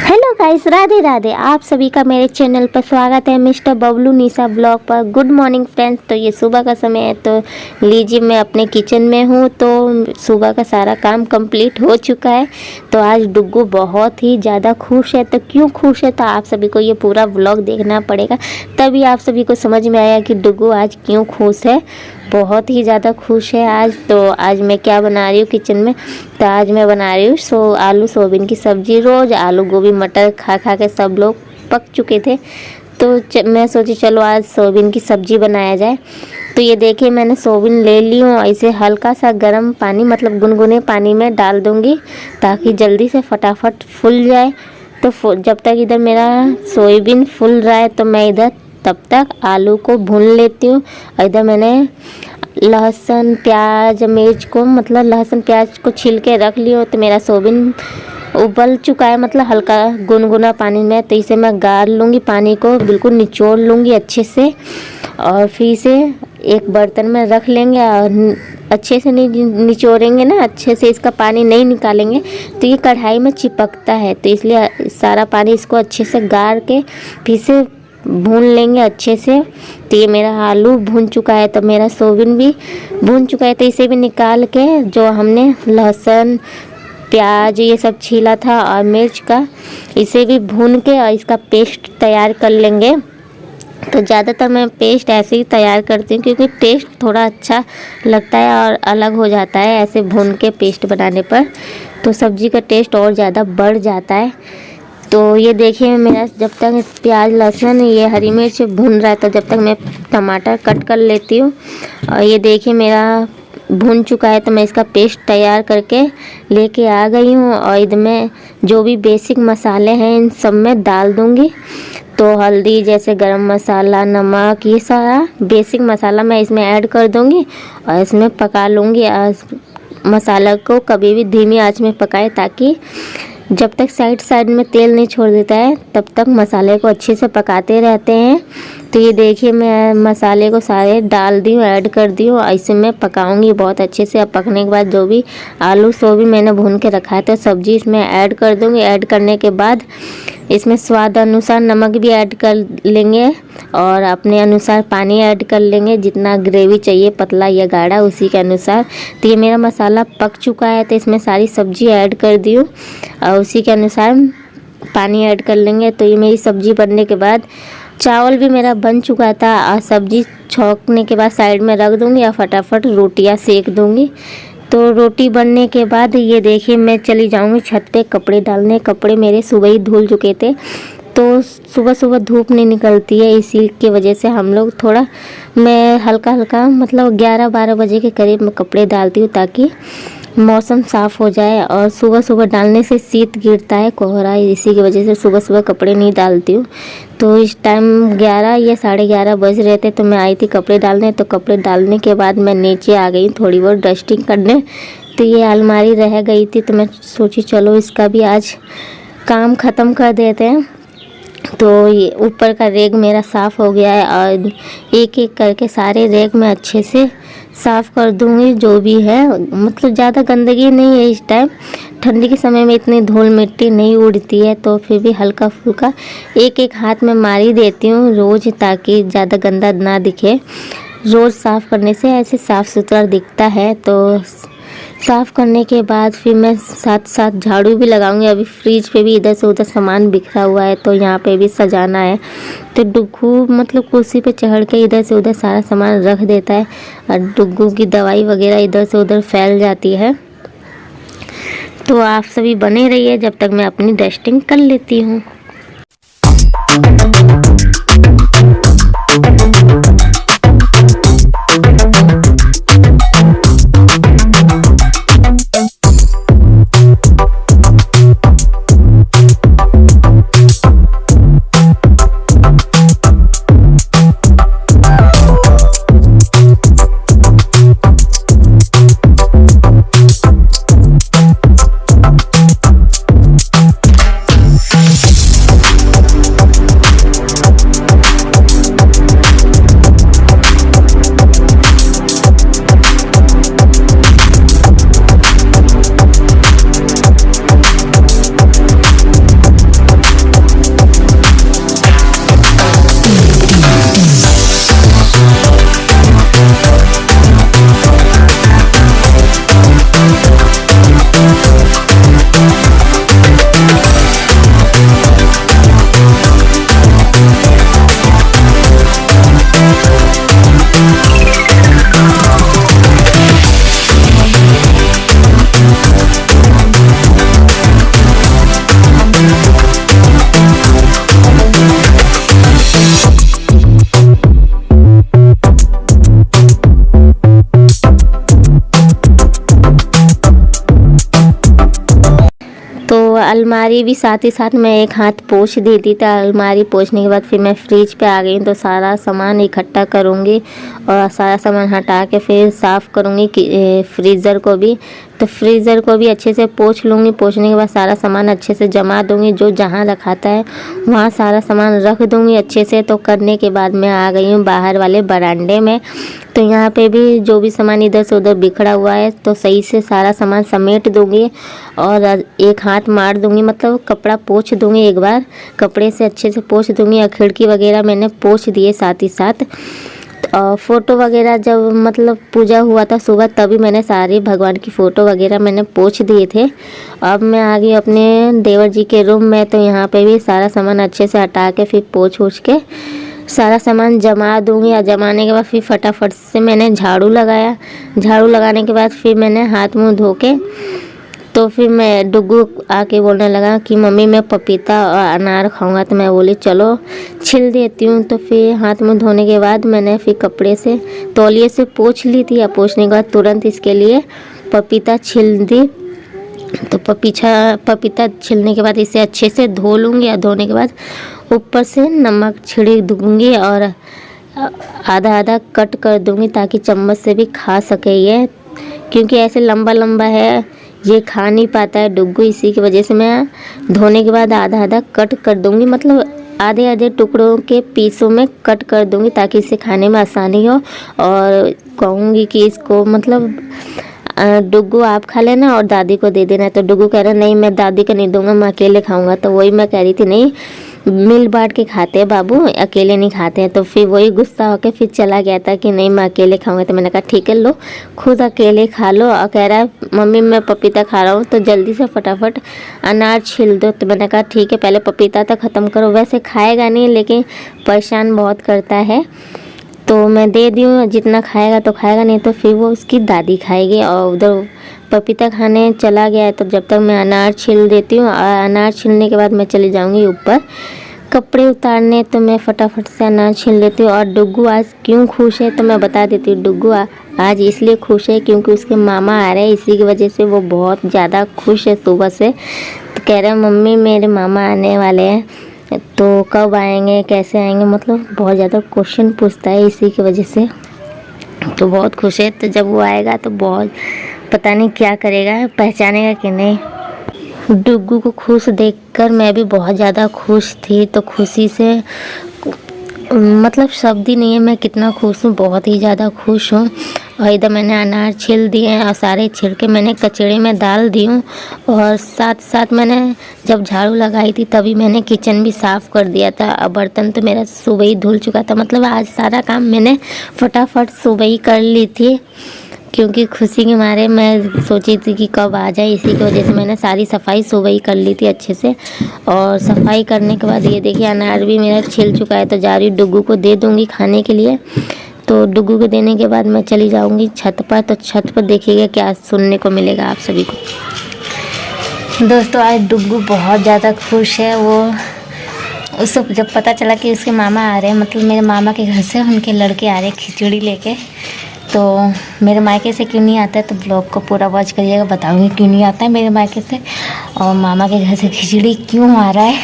Hello guys, Radhe Radhe. आप सभी का मेरे चैनल पर स्वागत है मिस्टर बबलू निशा ब्लॉग पर। Good morning friends. तो ये सुबह का समय है, तो लीजिए मैं अपने किचन में हूँ। तो सुबह का सारा काम कंप्लीट हो चुका है। तो आज डुग्गू बहुत ही ज़्यादा खुश है। तो क्यों खुश है, तो आप सभी को ये पूरा व्लॉग देखना पड़ेगा, तभी आप सभी को समझ में आया कि डुग्गू आज क्यों खुश है। बहुत ही ज़्यादा खुश है आज। तो आज मैं क्या बना रही हूँ किचन में, तो आज मैं बना रही हूँ आलू सोयाबीन की सब्ज़ी। रोज़ आलू गोभी मटर खा खा के सब लोग पक चुके थे, तो मैं सोची चलो आज सोयाबीन की सब्ज़ी बनाया जाए। तो ये देखिए मैंने सोयाबीन ले ली हूँ। इसे हल्का सा गर्म पानी मतलब गुनगुने पानी में डाल दूँगी ताकि जल्दी से फटाफट फूल जाए। तो जब तक इधर मेरा सोयाबीन फूल रहा है, तो मैं इधर तब तक आलू को भून लेती हूँ। इधर मैंने लहसुन प्याज मिर्च को मतलब लहसुन प्याज को छील के रख लिया। तो मेरा सोयाबीन उबल चुका है, मतलब हल्का गुनगुना पानी में। तो इसे मैं गाड़ लूँगी, पानी को बिल्कुल निचोड़ लूँगी अच्छे से, और फिर इसे एक बर्तन में रख लेंगे। और अच्छे से नहीं निचोड़ेंगे ना, अच्छे से इसका पानी नहीं निकालेंगे तो ये कढ़ाई में चिपकता है। तो इसलिए सारा पानी इसको अच्छे से गाड़ के फिर से भून लेंगे अच्छे से। तो ये मेरा आलू भून चुका है, तो मेरा सोयाबीन भी भून चुका है। तो इसे भी निकाल के जो हमने लहसुन प्याज ये सब छीला था और मिर्च का, इसे भी भून के और इसका पेस्ट तैयार कर लेंगे। तो ज़्यादातर मैं पेस्ट ऐसे ही तैयार करती हूँ क्योंकि टेस्ट थोड़ा अच्छा लगता है और अलग हो जाता है ऐसे भून के पेस्ट बनाने पर। तो सब्ज़ी का टेस्ट और ज़्यादा बढ़ जाता है। तो ये देखिए मेरा जब तक प्याज लहसुन ये हरी मिर्च भून रहा है, तो जब तक मैं टमाटर कट कर लेती हूँ। और ये देखिए मेरा भून चुका है, तो मैं इसका पेस्ट तैयार करके लेके आ गई हूँ। और इसमें जो भी बेसिक मसाले हैं इन सब में डाल दूँगी। तो हल्दी जैसे गरम मसाला नमक ये सारा बेसिक मसाला मैं इसमें ऐड कर दूँगी और इसमें पका लूँगी। मसाला को कभी भी धीमी आंच में पकाएं ताकि जब तक साइड में तेल नहीं छोड़ देता है तब तक मसाले को अच्छे से पकाते रहते हैं। तो ये देखिए मैं मसाले को सारे डाल दी हूँ, ऐड कर दी हूँ। ऐसे मैं पकाऊंगी बहुत अच्छे से। अब पकने के बाद जो भी आलू सोयाबीन मैंने भून के रखा है तो सब्जी इसमें ऐड कर दूँगी। ऐड करने के बाद इसमें स्वाद अनुसार नमक भी ऐड कर लेंगे और अपने अनुसार पानी ऐड कर लेंगे, जितना ग्रेवी चाहिए पतला या गाढ़ा उसी के अनुसार। तो ये मेरा मसाला पक चुका है, तो इसमें सारी सब्जी ऐड कर दी हूँ और उसी के अनुसार पानी ऐड कर लेंगे। तो ये मेरी सब्जी बनने के बाद चावल भी मेरा बन चुका था और सब्जी छौंकने के बाद साइड में रख दूँगी और फटाफट रोटियाँ सेक दूँगी। तो रोटी बनने के बाद ये देखिए मैं चली जाऊँगी छत पे कपड़े डालने। कपड़े मेरे सुबह ही धुल चुके थे, तो सुबह सुबह धूप नहीं निकलती है, इसी की वजह से हम लोग थोड़ा मैं हल्का हल्का मतलब 11-12 बजे के करीब मैं कपड़े डालती हूँ ताकि मौसम साफ़ हो जाए। और सुबह सुबह डालने से शीत गिरता है, कोहरा, इसी की वजह से सुबह सुबह कपड़े नहीं डालती हूँ। तो इस टाइम 11 या 11:30 बज रहे थे, तो मैं आई थी कपड़े डालने। तो कपड़े डालने के बाद मैं नीचे आ गई थोड़ी बहुत डस्टिंग करने। तो ये अलमारी रह गई थी, तो मैं सोची चलो इसका भी आज काम ख़त्म कर देते हैं। तो ये ऊपर का रेग मेरा साफ़ हो गया है और एक एक करके सारे रेग मैं अच्छे से साफ़ कर दूँगी। जो भी है मतलब ज़्यादा गंदगी नहीं है इस टाइम, ठंडी के समय में इतनी धूल मिट्टी नहीं उड़ती है, तो फिर भी हल्का फुल्का एक एक हाथ में मारी देती हूँ रोज़ ताकि ज़्यादा गंदा ना दिखे। रोज़ साफ़ करने से ऐसे साफ़ सुथरा दिखता है। तो साफ़ करने के बाद फिर मैं साथ साथ झाड़ू भी लगाऊंगी। अभी फ्रिज पे भी इधर से उधर सामान बिखरा हुआ है, तो यहाँ पे भी सजाना है। तो डुग्गू मतलब कुर्सी पे चढ़ के इधर से उधर सारा सामान रख देता है और डुग्गू की दवाई वगैरह इधर से उधर फैल जाती है। तो आप सभी बने रहिए जब तक मैं अपनी डस्टिंग कर लेती हूँ। अलमारी भी साथ ही साथ मैं एक हाथ पोंछ दी थी। तो अलमारी पोंछने के बाद फिर मैं फ्रिज पे आ गई, तो सारा सामान इकट्ठा करूँगी और सारा सामान हटा के फिर साफ़ करूँगी फ्रीज़र को भी। तो फ्रीज़र को भी अच्छे से पोंछ लूँगी। पोंछने के बाद सारा सामान अच्छे से जमा दूँगी, जो जहाँ रखाता है वहाँ सारा सामान रख दूँगी अच्छे से। तो करने के बाद मैं आ गई हूँ बाहर वाले बरामदे में। तो यहाँ पे भी जो भी सामान इधर से उधर बिखरा हुआ है तो सही से सारा सामान समेट दूँगी और एक हाथ मार दूँगी, मतलब कपड़ा पोंछ दूँगी। एक बार कपड़े से अच्छे से पोंछ दूँगी और खिड़की वगैरह मैंने पोंछ दिए साथ ही साथ। और फ़ोटो वगैरह जब मतलब पूजा हुआ था सुबह, तभी मैंने सारे भगवान की फ़ोटो वगैरह मैंने पोंछ दिए थे। अब मैं आ गई अपने देवर जी के रूम में। तो यहाँ पे भी सारा सामान अच्छे से हटा के फिर पोंछ के सारा सामान जमा दूँगी। और जमाने के बाद फिर फटाफट से मैंने झाड़ू लगाया। झाड़ू लगाने के बाद फिर मैंने हाथ मुँह धो के तो फिर मैं डुग्गू आके बोलने लगा कि मम्मी मैं पपीता और अनार खाऊंगा। तो मैं बोली चलो छिल देती हूँ। तो फिर हाथ मुँह धोने के बाद मैंने फिर कपड़े से तौलिए से पोंछ ली थी। या पोंछने के बाद तुरंत इसके लिए पपीता छिल दी। तो पपीता छिलने के बाद इसे अच्छे से धो लूँगी और धोने के बाद ऊपर से नमक छिड़क दूँगी और आधा आधा कट कर दूँगी ताकि चम्मच से भी खा सके ये, क्योंकि ऐसे लंबा लंबा है ये खा नहीं पाता है डुग्गू। इसी की वजह से मैं धोने के बाद आधा आधा कट कर दूँगी, मतलब आधे आधे टुकड़ों के पीसों में कट कर दूँगी ताकि इसे खाने में आसानी हो। और कहूँगी कि इसको मतलब डुग्गू आप खा लेना और दादी को दे देना। तो डुग्गू कह रहा नहीं मैं दादी को नहीं दूंगा, मैं अकेले खाऊंगा। तो वही मैं कह रही थी नहीं मिल बांट के खाते हैं बाबू, अकेले नहीं खाते हैं। तो फिर वही गुस्सा होकर फिर चला गया था कि नहीं मैं अकेले खाऊंगा। तो मैंने कहा ठीक है लो खुद अकेले खा लो। और कह रहा है मम्मी मैं पपीता खा रहा हूँ तो जल्दी से फटाफट अनार छील दो। तो मैंने कहा ठीक है पहले पपीता तो ख़त्म करो। वैसे खाएगा नहीं लेकिन परेशान बहुत करता है, तो मैं दे दी हूँ। जितना खाएगा तो खाएगा, नहीं तो फिर वो उसकी दादी खाएगी। और उधर पपीता खाने चला गया है। तो जब तक मैं अनार छील देती हूँ और अनार छीलने के बाद मैं चली जाऊँगी ऊपर कपड़े उतारने। तो मैं फटाफट से अनार छील देती हूँ। और डुग्गू आज क्यों खुश है तो मैं बता देती हूँ। डुग्गू आज इसलिए खुश है क्योंकि उसके मामा आ रहे हैं, इसी की वजह से वो बहुत ज़्यादा खुश है सुबह से। तो कह रहे हैं मम्मी मेरे मामा आने वाले हैं, तो कब आएंगे कैसे आएंगे, मतलब बहुत ज़्यादा क्वेश्चन पूछता है इसी की वजह से। तो बहुत खुश है। तो जब वो आएगा तो बहुत पता नहीं क्या करेगा, पहचानेगा कि नहीं। डुग्गू को खुश देखकर मैं भी बहुत ज़्यादा खुश थी। तो खुशी से मतलब शब्द ही नहीं है मैं कितना खुश हूँ, बहुत ही ज़्यादा खुश हूँ। और इधर मैंने अनार छील दिए हैं और सारे छिल के मैंने कचड़े में डाल दी हूँ। और साथ साथ मैंने जब झाड़ू लगाई थी तभी मैंने किचन भी साफ़ कर दिया था। और बर्तन तो मेरा सुबह ही धुल चुका था, मतलब आज सारा काम मैंने फटाफट सुबह ही कर ली थी, क्योंकि खुशी के मारे मैं सोची थी कि कब आ जाए। इसी की वजह से मैंने सारी सफाई सुबह ही कर ली थी अच्छे से। और सफाई करने के बाद ये देखिए अनार भी मेरा छिल चुका है। तो जा रही डुग्गू को दे दूँगी खाने के लिए। तो डुग्गू को देने के बाद मैं चली जाऊँगी छत पर। तो छत पर देखिएगा क्या सुनने को मिलेगा आप सभी को। दोस्तों आज डुग्गू बहुत ज़्यादा खुश है। वो उसको जब पता चला कि उसके मामा आ रहे हैं, मतलब मेरे मामा के घर से उनके लड़के आ रहे हैं खिचड़ी लेके, तो मेरे मायके से क्यों नहीं आता है तो ब्लॉग को पूरा वॉच करिएगा, बताऊंगी क्यों नहीं आता है मेरे मायके से और मामा के घर से खिचड़ी क्यों आ रहा है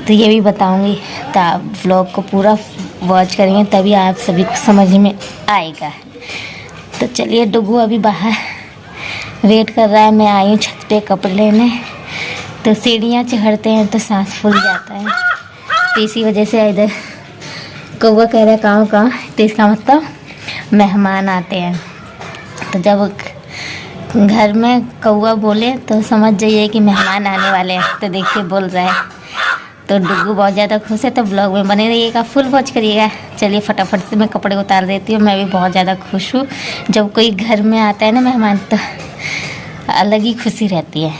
तो ये भी बताऊंगी। तो आप ब्लॉग को पूरा वॉच करेंगे तभी आप सभी को समझ में आएगा। तो चलिए डुग्गू अभी बाहर वेट कर रहा है। मैं आई हूँ छत पे कपड़े लेने। तो सीढ़ियाँ चढ़ते हैं तो सांस फूल जाता है, तो इसी वजह से इधर कौवा कह रहा है कहाँ कहाँ, तो इसका मतलब मेहमान आते हैं। तो जब घर में कौवा बोले तो समझ जाइए कि मेहमान आने वाले हैं। तो देखिए बोल रहा है। तो डुग्गू बहुत ज़्यादा खुश है। तो ब्लॉग में बने रहिएगा, फुल वॉच करिएगा। चलिए फटाफट से मैं कपड़े उतार देती हूँ। मैं भी बहुत ज़्यादा खुश हूँ। जब कोई घर में आता है ना मेहमान तो अलग ही खुशी रहती है।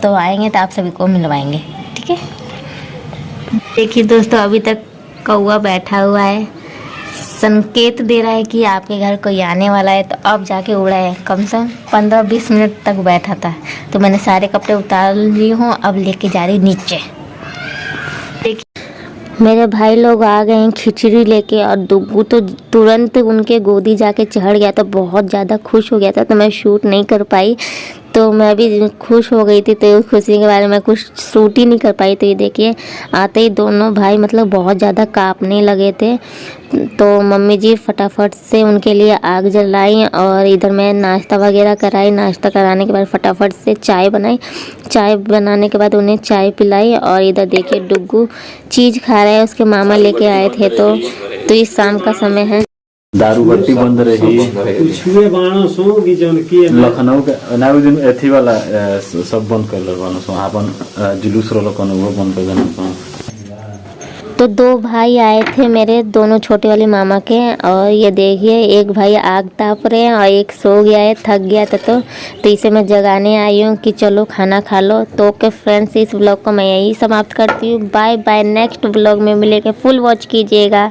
तो आएंगे तो आप सभी को मिलवाएंगे, ठीक है। देखिए दोस्तों अभी तक कौवा बैठा हुआ है, संकेत दे रहा है कि आपके घर कोई आने वाला है। तो अब जाके उड़ा है, कम से कम 15-20 मिनट तक बैठा था। तो मैंने सारे कपड़े उतार ली हूँ, अब लेके जा रही नीचे। देखिए मेरे भाई लोग आ गए हैं खिचड़ी लेके और डुग्गू तो तुरंत उनके गोदी जाके चढ़ गया था, बहुत ज़्यादा खुश हो गया था। तो मैं शूट नहीं कर पाई। तो मैं भी खुश हो गई थी। तो उस खुशी के बारे में कुछ शूट ही नहीं कर पाई। तो ये देखिए आते ही दोनों भाई मतलब बहुत ज़्यादा कांपने लगे थे। तो मम्मी जी फटाफट से उनके लिए आग जलाई और इधर मैं नाश्ता वगैरह कराई। नाश्ता कराने के बाद फटाफट से चाय बनाई। चाय बनाने के बाद उन्हें चाय पिलाई। और इधर देखिए डुग्गू चीज़ खा रहा है, उसके मामा लेके आए थे। तो इस शाम का समय है। दारू बत्ती बंद रही लखनऊ के ना दिन एथी वाला सब बंद कर ले अपन जुलूस रो वो बंद कर देना। तो दो भाई आए थे मेरे, दोनों छोटे वाले मामा के। और ये देखिए एक भाई आग ताप रहे हैं और एक सो गया है, थक गया था। तो इसे मैं जगाने आई हूँ कि चलो खाना खा लो। तो ओके फ्रेंड्स, इस ब्लॉग को मैं यही समाप्त करती हूँ। बाय बाय, नेक्स्ट ब्लॉग में मिलेंगे, फुल वॉच कीजिएगा।